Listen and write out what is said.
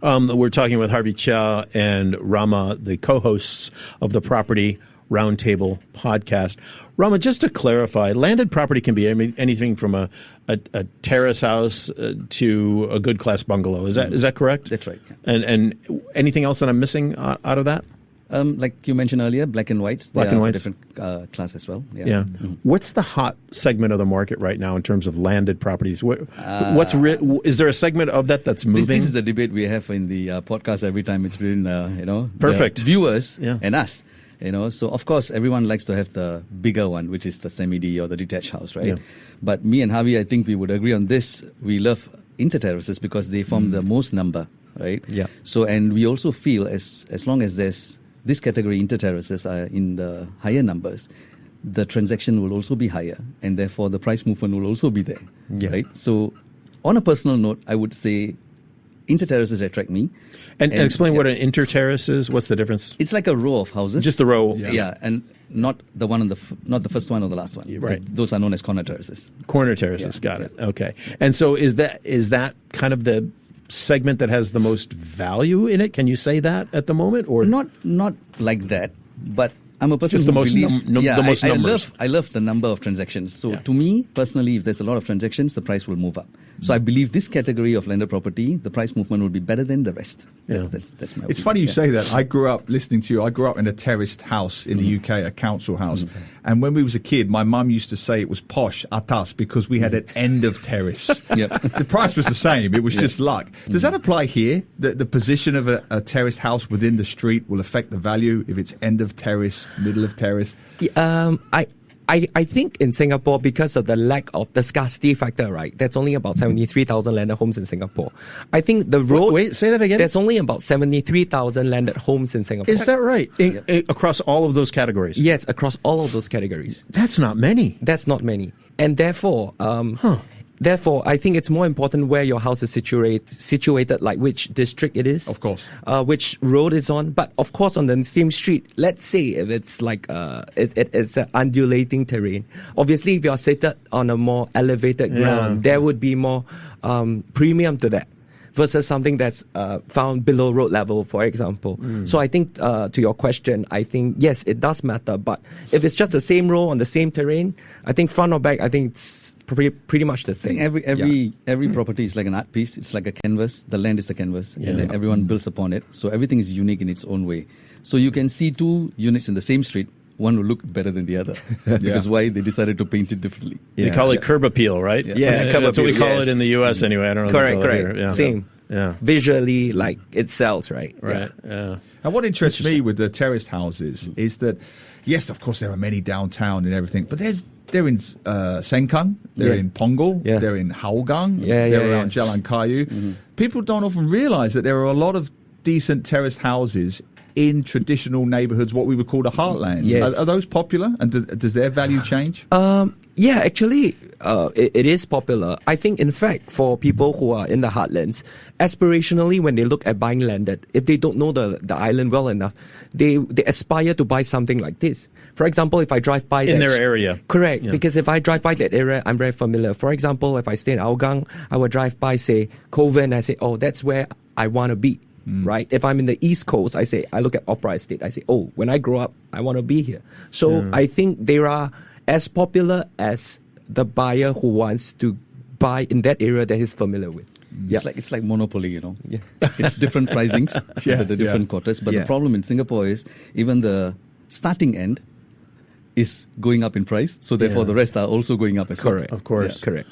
We're talking with Harvey Chia and Raama, the co-hosts of the Property Roundtable podcast. Raama, just to clarify, landed property can be anything from a terrace house to a good class bungalow. Is that correct? That's right. Yeah. And anything else that I'm missing out of that? Like you mentioned earlier, black and whites. Black and whites. Different class as well. Yeah. Mm-hmm. What's the hot segment of the market right now in terms of landed properties? Is there a segment of that that's moving? This is a debate we have in the podcast every time. It's between Perfect. The viewers and us. So of course everyone likes to have the bigger one, which is the semi-D or the detached house, right? Yeah. But me and Harvey, I think we would agree on this. We love inter-terraces because they form the most number, right? Yeah. So, and we also feel as long as there's this category, inter-terraces are in the higher numbers, the transaction will also be higher, and therefore the price movement will also be there, right? So on a personal note, I would say inter-terraces attract me. And explain what an inter-terrace is. What's the difference? It's like a row of houses. Just the row. Yeah, and not the one not the first one or the last one. Right. Those are known as corner terraces. Corner terraces. Got it. Okay. And so is that kind of the segment that has the most value in it? Can you say that at the moment, or not like that? But I'm a person just who the most believes. the most numbers. I love the number of transactions. So to me personally, if there's a lot of transactions, the price will move up. So I believe this category of landed property, the price movement will be better than the rest. That's my opinion. It's funny you say that. I grew up listening to you. I grew up in a terraced house in the UK, a council house. And when we was a kid, my mum used to say it was posh, atas, because we had an end of terrace. The price was the same. It was just luck. Does that apply here? The position of a terraced house within the street will affect the value if it's end of terrace, middle of terrace? I think in Singapore, because of the lack of the scarcity factor, right? That's only about 73,000 landed homes in Singapore. I think the road... Wait, say that again? There's only about 73,000 landed homes in Singapore. Is that right? Across all of those categories? Yes, across all of those categories. That's not many. That's not many. And therefore... Therefore, I think it's more important where your house is situated, like which district it is. Of course. Which road it's on. But of course, on the same street, let's say if it's like it's an undulating terrain. Obviously, if you're seated on a more elevated ground, there would be more premium to that versus something that's found below road level, for example. So I think to your question, I think, yes, it does matter. But if it's just the same row on the same terrain, I think front or back, I think it's pretty much the same. I think every property is like an art piece. It's like a canvas. The land is the canvas. And then everyone builds upon it. So everything is unique in its own way. So you can see two units in the same street. One will look better than the other because why they decided to paint it differently. They call it curb appeal, right? Curb that's appeal, what we call it in the U.S. anyway. I don't know. Correct. Yeah. Same. Yeah. Visually, like it sells, right? Right. Yeah. And what interests me with the terraced houses is that, yes, of course, there are many downtown and everything, but they're in Sengkang, they're in Punggol, they're in Hougang, they're around Jalan Kayu. People don't often realize that there are a lot of decent terraced houses in traditional neighborhoods, what we would call the heartlands. Yes. Are those popular, and does their value change? Actually, it is popular. I think, in fact, for people who are in the heartlands, aspirationally, when they look at buying landed, if they don't know the island well enough, they aspire to buy something like this. For example, if I drive by in their area. Correct, because if I drive by that area, I'm very familiar. For example, if I stay in Hougang, I would drive by, say, Kovan, and I say, oh, that's where I want to be. Right? If I'm in the East Coast, I look at Opera Estate. I say, oh, when I grow up, I want to be here. So I think they are as popular as the buyer who wants to buy in that area that he's familiar with. It's like monopoly, It's different pricings at the different quarters. But the problem in Singapore is even the starting end is going up in price. So therefore, the rest are also going up as well. Of course. Correct.